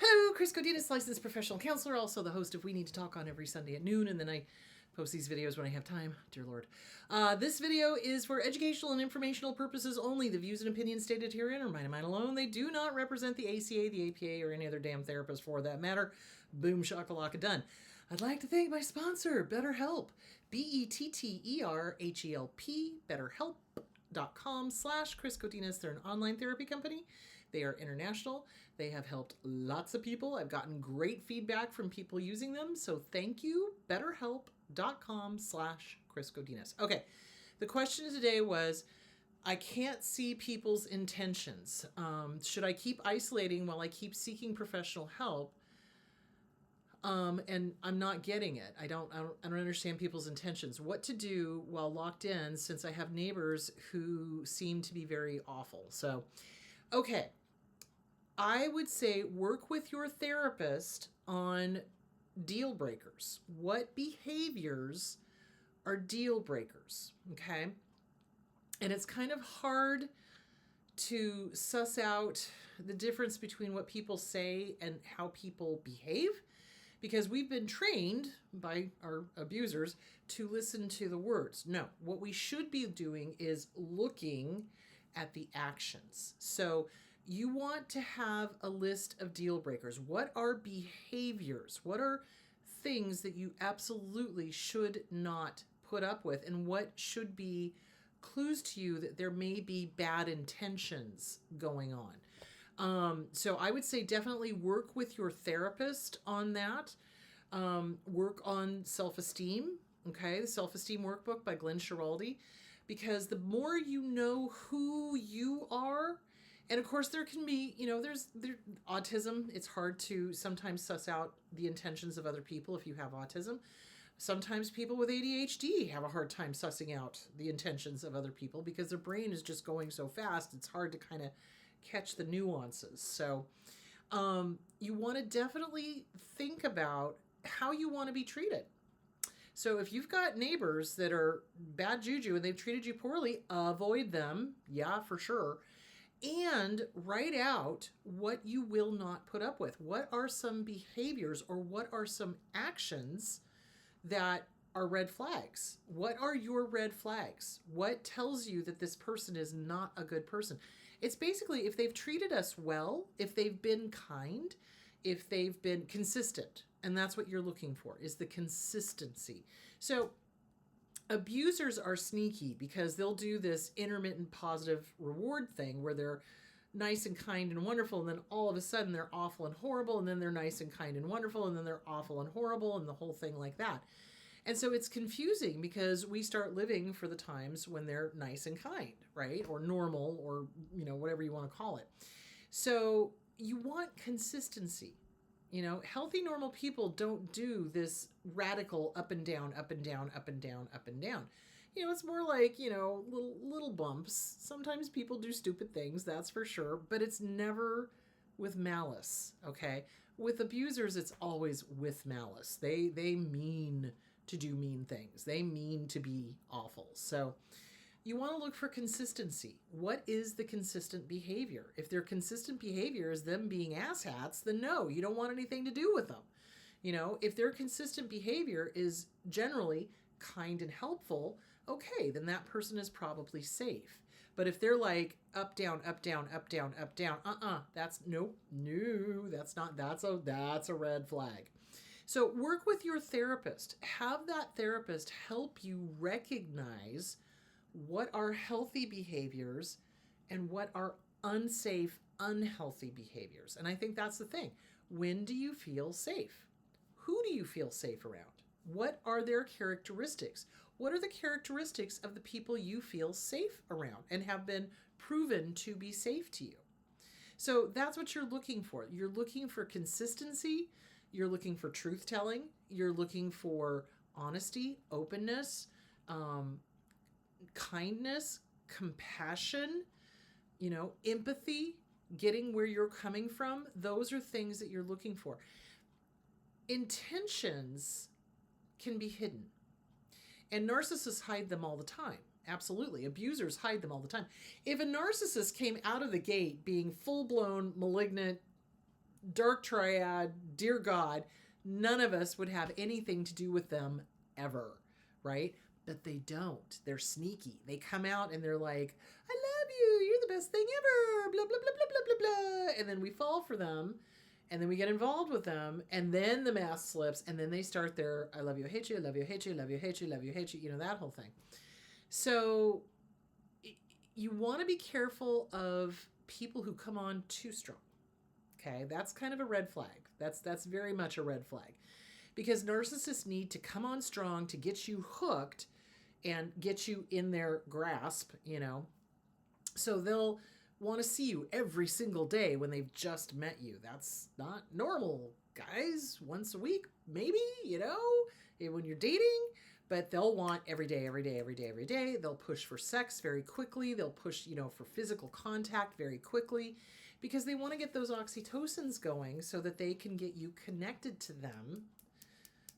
Hello, Chris Godinez, licensed professional counselor, also the host of We Need to Talk on every Sunday at noon, and then I post these videos when I have time. Dear Lord. This video is for educational and informational purposes only. The views and opinions stated herein are mine and mine alone. They do not represent the ACA, the APA, or any other damn therapist for that matter. Boom, shakalaka, done. I'd like to thank my sponsor, BetterHelp. BetterHelp, BetterHelp.com/Chris Godinez. They're an online therapy company. They are international. They have helped lots of people. I've gotten great feedback from people using them. So thank you. BetterHelp.com/Chris Godinez. Okay. The question today was, I can't see people's intentions. Should I keep isolating while I keep seeking professional help? And I'm not getting it. I don't understand people's intentions. What to do while locked in, since I have neighbors who seem to be very awful. So, okay. I would say work with your therapist on deal breakers. What behaviors are deal breakers? Okay. And it's kind of hard to suss out the difference between what people say and how people behave, because we've been trained by our abusers to listen to the words. No, what we should be doing is looking at the actions. So you want to have a list of deal breakers. What are behaviors? What are things that you absolutely should not put up with? And what should be clues to you that there may be bad intentions going on? So I would say definitely work with your therapist on that. Work on self-esteem. Okay, the Self-Esteem Workbook by Glenn Schiraldi. Because the more you know who you are, and of course there can be, there's autism. It's hard to sometimes suss out the intentions of other people if you have autism. Sometimes people with ADHD have a hard time sussing out the intentions of other people because their brain is just going so fast. It's hard to kind of catch the nuances. So you want to definitely think about how you want to be treated. So if you've got neighbors that are bad juju and they've treated you poorly, avoid them. Yeah, for sure. And write out what you will not put up with. What are some behaviors or what are some actions that are red flags? What are your red flags? What tells you that this person is not a good person? It's basically if they've treated us well, if they've been kind, if they've been consistent. And that's what you're looking for, is the consistency. So abusers are sneaky because they'll do this intermittent positive reward thing where they're nice and kind and wonderful, and then all of a sudden they're awful and horrible, and then they're nice and kind and wonderful, and then they're awful and horrible, and the whole thing like that. And so it's confusing because we start living for the times when they're nice and kind, right? Or normal, or, whatever you want to call it. So you want consistency. Healthy, normal people don't do this radical up and down, up and down, up and down, up and down. It's more like, little bumps. Sometimes people do stupid things, that's for sure, but it's never with malice, okay? With abusers, it's always with malice. They mean to do mean things. They mean to be awful. So you want to look for consistency. What is the consistent behavior? If their consistent behavior is them being asshats, then no, you don't want anything to do with them. If their consistent behavior is generally kind and helpful, okay, then that person is probably safe. But if they're like up, down, up, down, up, down, up, down, that's no, that's a red flag. So work with your therapist. Have that therapist help you recognize what are healthy behaviors and what are unsafe, unhealthy behaviors. And I think that's the thing. When do you feel safe? Who do you feel safe around? What are their characteristics? What are the characteristics of the people you feel safe around and have been proven to be safe to you? So that's what you're looking for. You're looking for consistency. You're looking for truth telling. You're looking for honesty, openness, kindness, compassion, empathy, getting where you're coming from. Those are things that you're looking for. Intentions can be hidden. And narcissists hide them all the time. Absolutely. Abusers hide them all the time. If a narcissist came out of the gate being full-blown, malignant, dark triad, dear God, none of us would have anything to do with them ever, right? But they don't. They're sneaky. They come out and they're like, I love you. You're the best thing ever. Blah, blah, blah, blah, blah, blah, blah. And then we fall for them. And then we get involved with them. And then the mask slips. And then they start their, I love you, I hate you, I love you, I hate you, love you, hate you, love you, hate you. You know, that whole thing. So you want to be careful of people who come on too strong. Okay, that's kind of a red flag. That's very much a red flag. Because narcissists need to come on strong to get you hooked and get you in their grasp, you know. So they'll want to see you every single day when they've just met you. That's not normal, guys. Once a week, maybe, you know, when you're dating. But they'll want every day, every day, every day, every day. They'll push for sex very quickly. They'll push, you know, for physical contact very quickly because they want to get those oxytocins going so that they can get you connected to them,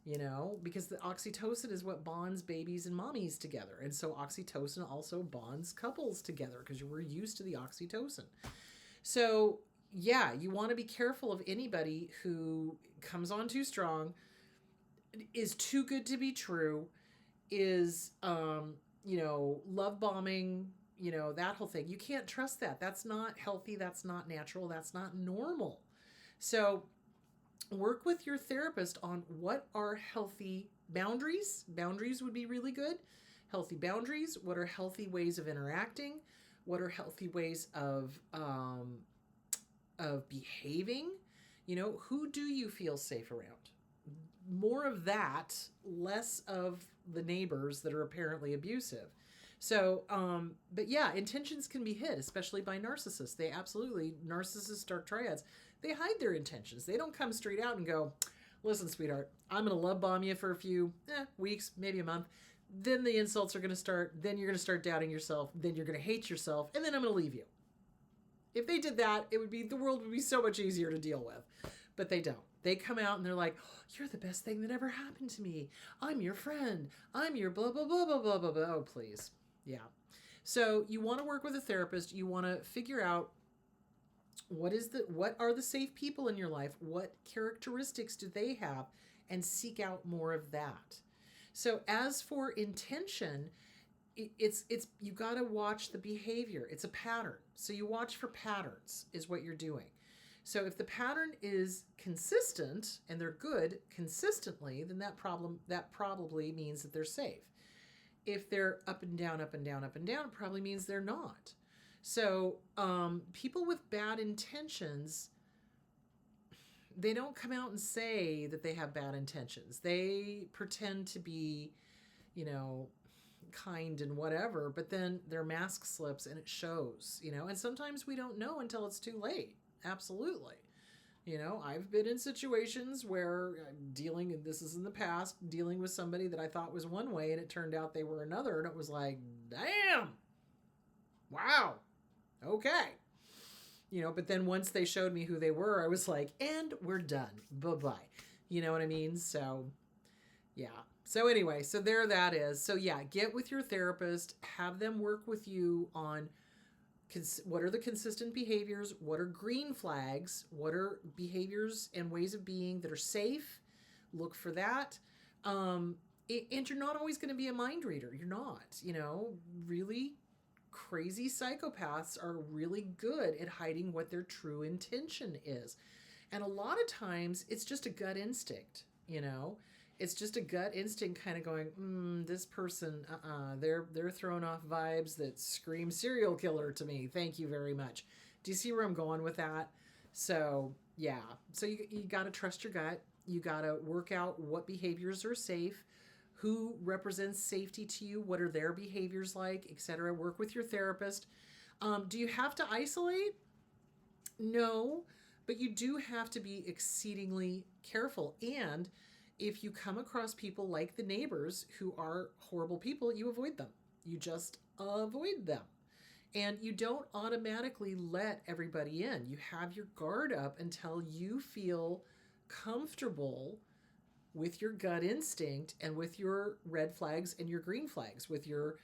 you know, because the oxytocin is what bonds babies and mommies together. And so oxytocin also bonds couples together because we're used to the oxytocin. So, yeah, you want to be careful of anybody who comes on too strong, is too good to be true, is, you know, love bombing, you know, that whole thing. You can't trust that. That's not healthy. That's not natural. That's not normal. So work with your therapist on what are healthy boundaries. Boundaries would be really good. Healthy boundaries. What are healthy ways of interacting? What are healthy ways of behaving? You know, who do you feel safe around? More of that, less of the neighbors that are apparently abusive. So, but yeah, intentions can be hid, especially by narcissists. They absolutely, narcissists, dark triads, they hide their intentions. They don't come straight out and go, listen, sweetheart, I'm going to love bomb you for a few weeks, maybe a month. Then the insults are going to start. Then you're going to start doubting yourself. Then you're going to hate yourself. And then I'm going to leave you. If they did that, the world would be so much easier to deal with. But they don't. They come out and they're like, oh, you're the best thing that ever happened to me. I'm your friend. I'm your blah, blah, blah, blah, blah, blah, blah. Oh, please. Yeah. So you want to work with a therapist. You want to figure out what are the safe people in your life? What characteristics do they have? And seek out more of that. So as for intention, it's you got to watch the behavior. It's a pattern. So you watch for patterns is what you're doing. So if the pattern is consistent and they're good consistently, then that probably means that they're safe. If they're up and down, up and down, up and down, it probably means they're not. So people with bad intentions, they don't come out and say that they have bad intentions. They pretend to be, you know, kind and whatever, but then their mask slips and it shows, you know, and sometimes we don't know until it's too late. Absolutely. You know, I've been in situations where this is in the past, dealing with somebody that I thought was one way and it turned out they were another. And it was like, damn, wow, okay. You know, but then once they showed me who they were, I was like, and we're done. Bye-bye. You know what I mean? So, yeah. So anyway, so there that is. So yeah, get with your therapist, have them work with you on what are the consistent behaviors? What are green flags? What are behaviors and ways of being that are safe? Look for that. And you're not always going to be a mind reader. You're not. You know, really crazy psychopaths are really good at hiding what their true intention is. And a lot of times it's just a gut instinct, you know. It's just a gut instinct kind of going, this person, they're throwing off vibes that scream serial killer to me. Thank you very much. Do you see where I'm going with that? So, yeah. So you got to trust your gut. You got to work out what behaviors are safe, who represents safety to you, what are their behaviors like, etc. Work with your therapist. Do you have to isolate? No, but you do have to be exceedingly careful. And if you come across people like the neighbors who are horrible people, you avoid them. You just avoid them. And you don't automatically let everybody in. You have your guard up until you feel comfortable with your gut instinct and with your red flags and your green flags, with your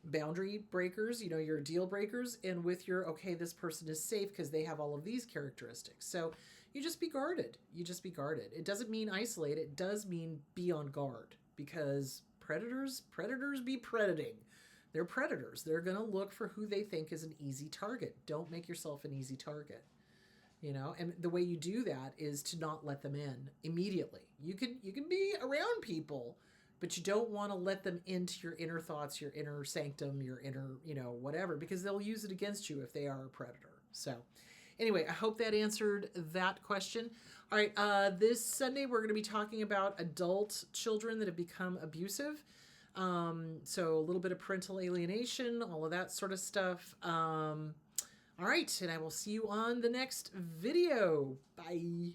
boundary breakers, you know, your deal breakers, and with your, okay, this person is safe because they have all of these characteristics. So you just be guarded. You just be guarded. It doesn't mean isolate. It does mean be on guard, because predators be predating. They're predators. They're going to look for who they think is an easy target. Don't make yourself an easy target. You know, and the way you do that is to not let them in immediately. You can be around people, but you don't want to let them into your inner thoughts, your inner sanctum, your inner, you know, whatever, because they'll use it against you if they are a predator. So anyway, I hope that answered that question. All right, this Sunday we're going to be talking about adult children that have become abusive. So a little bit of parental alienation, all of that sort of stuff. All right, and I will see you on the next video. Bye.